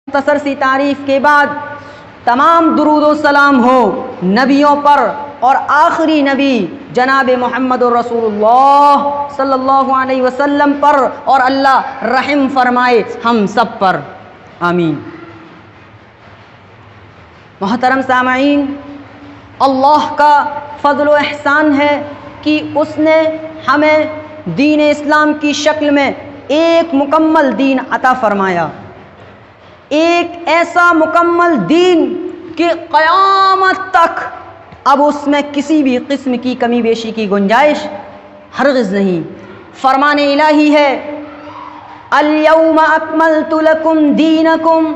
مختصر سی تعریف کے بعد تمام درود و سلام ہو نبیوں پر اور آخری نبی جناب محمد رسول اللہ صلی اللہ علیہ وسلم پر، اور اللہ رحم فرمائے ہم سب پر، آمین۔ محترم سامعین، اللہ کا فضل و احسان ہے کہ اس نے ہمیں دین اسلام کی شکل میں ایک مکمل دین عطا فرمایا، ایک ایسا مکمل دین کہ قیامت تک اب اس میں کسی بھی قسم کی کمی بیشی کی گنجائش ہرگز نہیں۔ فرمان الہی ہے، الیوم اکملت لکم دینکم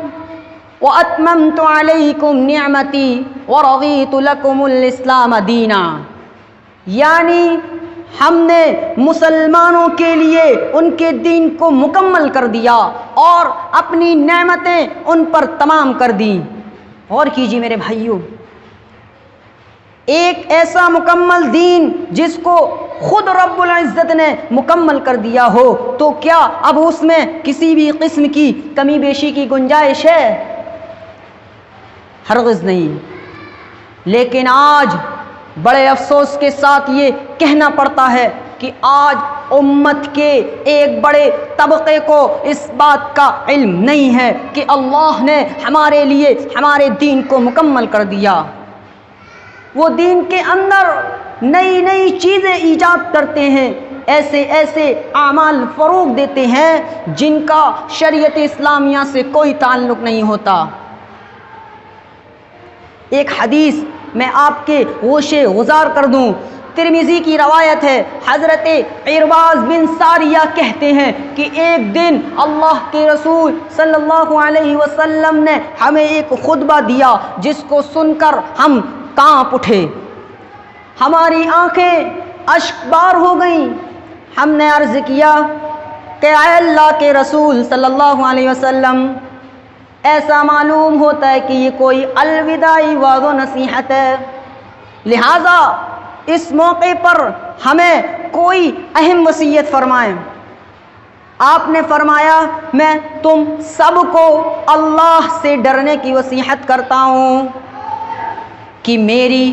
واتممت علیکم نعمتی ورضیت لکم الاسلام دینا، یعنی ہم نے مسلمانوں کے لیے ان کے دین کو مکمل کر دیا اور اپنی نعمتیں ان پر تمام کر دیں۔ اور کیجیے میرے بھائیوں، ایک ایسا مکمل دین جس کو خود رب العزت نے مکمل کر دیا ہو، تو کیا اب اس میں کسی بھی قسم کی کمی بیشی کی گنجائش ہے؟ ہرگز نہیں۔ لیکن آج بڑے افسوس کے ساتھ یہ کہنا پڑتا ہے کہ آج امت کے ایک بڑے طبقے کو اس بات کا علم نہیں ہے کہ اللہ نے ہمارے لیے ہمارے دین کو مکمل کر دیا۔ وہ دین کے اندر نئی نئی چیزیں ایجاد کرتے ہیں، ایسے ایسے اعمال فروغ دیتے ہیں جن کا شریعت اسلامیہ سے کوئی تعلق نہیں ہوتا۔ ایک حدیث میں آپ کے گوشے گزار کر دوں، ترمذی کی روایت ہے، حضرت عرباض بن ساریہ کہتے ہیں کہ ایک دن اللہ کے رسول صلی اللہ علیہ وسلم نے ہمیں ایک خطبہ دیا جس کو سن کر ہم کانپ اٹھے، ہماری آنکھیں اشک بار ہو گئیں۔ ہم نے عرض کیا کہ اے اللہ کے رسول صلی اللہ علیہ وسلم، ایسا معلوم ہوتا ہے کہ یہ کوئی الوداعی وعظ و نصیحت ہے، لہذا اس موقع پر ہمیں کوئی اہم وصیت فرمائیں۔ آپ نے فرمایا، میں تم سب کو اللہ سے ڈرنے کی وصیحت کرتا ہوں کہ میری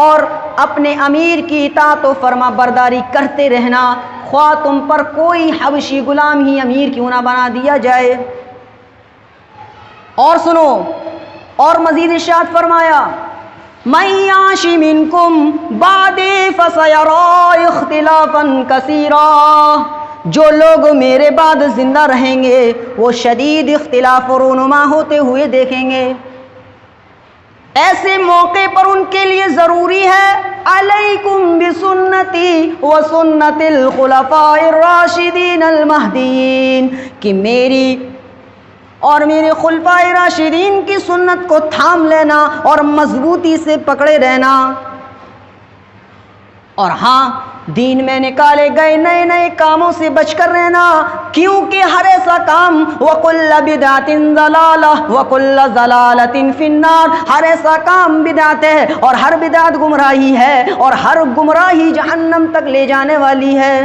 اور اپنے امیر کی اطاعت و فرما برداری کرتے رہنا، خواہ تم پر کوئی حبشی غلام ہی امیر کیوں نہ بنا دیا جائے۔ اور سنو، اور مزید ارشاد فرمایا، مَن یعش منکم بعدی فسیری اختلافا کثیرا، جو لوگ میرے بعد زندہ رہیں گے وہ شدید اختلاف و رونما ہوتے ہوئے دیکھیں گے۔ ایسے موقع پر ان کے لیے ضروری ہے، علیکم بسنتی و سنت الخلفاء الراشدین المہدیین، کہ میری اور میرے خلفائے راشدین کی سنت کو تھام لینا اور مضبوطی سے پکڑے رہنا۔ اور ہاں، دین میں نکالے گئے نئے نئے کاموں سے بچ کر رہنا، کیونکہ ہر ایسا کام وَكُلَّ بِدْعَةٍ ضَلَالَةٍ وَكُلَّ ضَلَالَةٍ فِي النَّارِ، ہر ایسا کام بدعت ہے اور ہر بدعت گمراہی ہے اور ہر گمراہی جہنم تک لے جانے والی ہے۔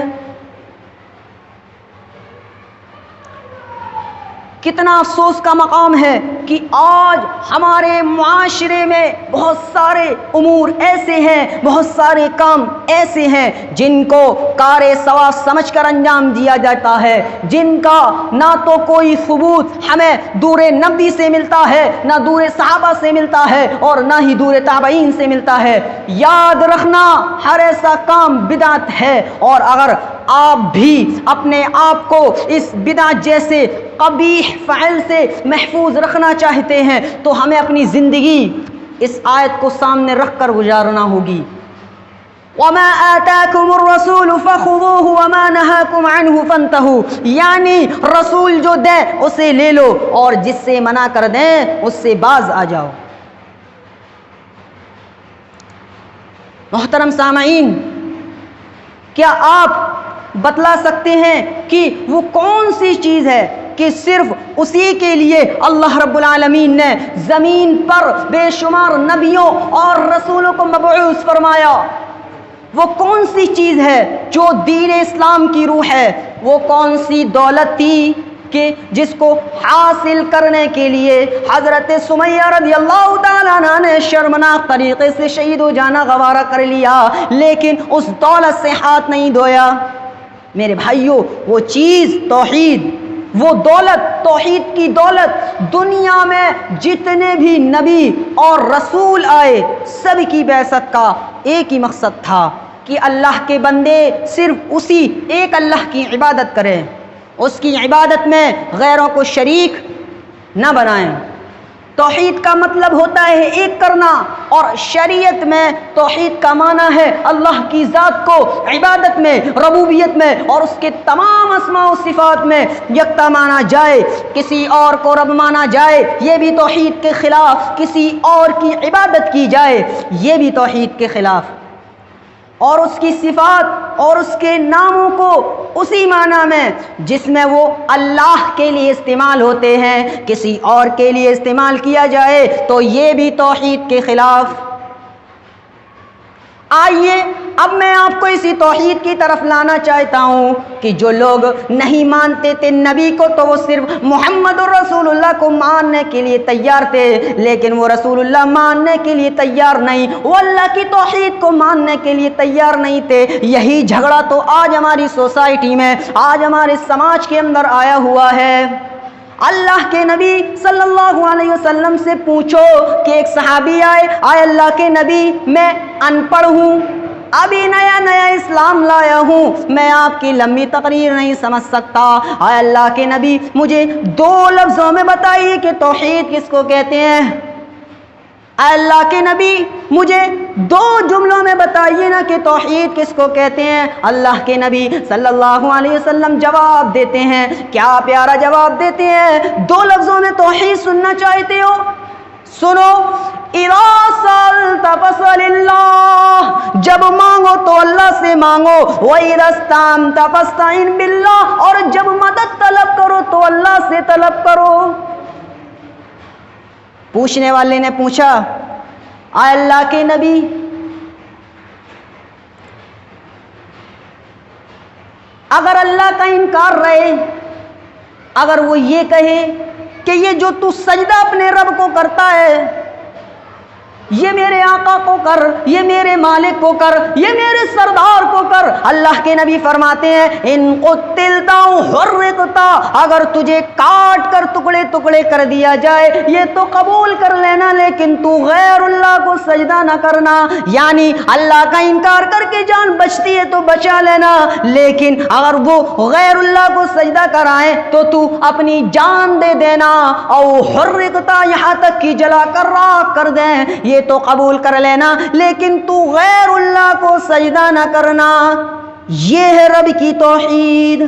کتنا افسوس کا مقام ہے کہ آج ہمارے معاشرے میں بہت سارے امور ایسے ہیں، بہت سارے کام ایسے ہیں جن کو کار ثواب سمجھ کر انجام دیا جاتا ہے، جن کا نہ تو کوئی ثبوت ہمیں دور نبی سے ملتا ہے، نہ دور صحابہ سے ملتا ہے اور نہ ہی دور تابعین سے ملتا ہے۔ یاد رکھنا، ہر ایسا کام بدعت ہے، اور اگر آپ بھی اپنے آپ کو اس بدعت جیسے قبیح فعل سے محفوظ رکھنا چاہتے ہیں تو ہمیں اپنی زندگی اس آیت کو سامنے رکھ کر گزارنا ہوگی۔ وَمَا آتَاكُمُ الرَّسُولُ فَخُذُوهُ وَمَا نَهَاكُمْ عَنْهُ فَانْتَهُوا، یعنی رسول جو دے اسے لے لو اور جس سے منع کر دیں اس سے باز آ جاؤ۔ محترم سامعین، کیا آپ بتلا سکتے ہیں کہ وہ کون سی چیز ہے کہ صرف اسی کے لیے اللہ رب العالمین نے زمین پر بے شمار نبیوں اور رسولوں کو مبعوث فرمایا؟ وہ کون سی چیز ہے جو دین اسلام کی روح ہے؟ وہ کون سی دولت تھی؟ کہ جس کو حاصل کرنے کے لیے حضرت سمیہ رضی اللہ تعالیٰ عنہ نے شرمناک طریقے سے شہید ہو جانا گوارا کر لیا، لیکن اس دولت سے ہاتھ نہیں دھویا۔ میرے بھائیوں، وہ چیز توحید، وہ دولت، توحید کی دولت، دنیا میں جتنے بھی نبی اور رسول آئے سب کی بعثت کا ایک ہی مقصد تھا کہ اللہ کے بندے صرف اسی ایک اللہ کی عبادت کریں، اس کی عبادت میں غیروں کو شریک نہ بنائیں۔ توحید کا مطلب ہوتا ہے ایک کرنا، اور شریعت میں توحید کا معنی ہے اللہ کی ذات کو عبادت میں، ربوبیت میں اور اس کے تمام اسماء و صفات میں یکتا مانا جائے، کسی اور کو رب مانا جائے یہ بھی توحید کے خلاف، کسی اور کی عبادت کی جائے یہ بھی توحید کے خلاف، اور اس کی صفات اور اس کے ناموں کو اسی معنی میں جس میں وہ اللہ کے لیے استعمال ہوتے ہیں کسی اور کے لیے استعمال کیا جائے تو یہ بھی توحید کے خلاف۔ آئیے اب میں آپ کو اسی توحید کی طرف لانا چاہتا ہوں کہ جو لوگ نہیں مانتے تھے نبی کو تو وہ صرف محمد رسول اللہ کو ماننے کے لیے تیار تھے، لیکن وہ رسول اللہ ماننے کے لیے تیار نہیں، وہ اللہ کی توحید کو ماننے کے لیے تیار نہیں تھے۔ یہی جھگڑا تو آج ہماری سوسائٹی میں، آج ہمارے سماج کے اندر آیا ہوا ہے۔ اللہ کے نبی صلی اللہ علیہ وسلم سے پوچھو کہ ایک صحابی آئے اللہ کے نبی میں ان پڑھ ہوں، ابھی نیا نیا اسلام لایا ہوں، میں آپ کی لمبی تقریر نہیں سمجھ سکتا، آئے اللہ کے نبی مجھے 2 لفظوں میں بتائیے کہ توحید کس کو کہتے ہیں۔ اے اللہ کے نبی مجھے 2 جملوں میں بتائیے نا کہ توحید کس کو کہتے ہیں۔ اللہ کے نبی صلی اللہ علیہ وسلم جواب دیتے ہیں، کیا پیارا جواب دیتے ہیں، 2 لفظوں میں توحید سننا چاہتے ہو؟ سنو، اذا سألت فاسأل اللہ، جب مانگو تو اللہ سے مانگو، وَإِذَا اسْتَعَنْتَ فَاسْتَعِنْ بِاللَّهِ، اور جب مدد طلب کرو تو اللہ سے طلب کرو۔ پوچھنے والے نے پوچھا، اے اللہ کے نبی اگر اللہ کا انکار رہے، اگر وہ یہ کہے کہ یہ جو تو سجدہ اپنے رب کو کرتا ہے یہ میرے آقا کو کر، یہ میرے مالک کو کر، یہ میرے سردار کو کر، اللہ کے نبی فرماتے ہیں ان قتلتا حرقتا، اگر تجھے کاٹ کر ٹکڑے ٹکڑے کر دیا جائے یہ تو قبول کر لینا، لیکن تو غیر اللہ کو سجدہ نہ کرنا، یعنی اللہ کا انکار کر کے جان بچتی ہے تو بچا لینا، لیکن اگر وہ غیر اللہ کو سجدہ کرائیں تو تو اپنی جان دے دینا، او حرقتا یہاں تک کہ جلا کر راکھ کر دیں یہ تو قبول کر لینا، لیکن تو غیر اللہ کو سجدہ نہ کرنا۔ یہ ہے رب کی توحید۔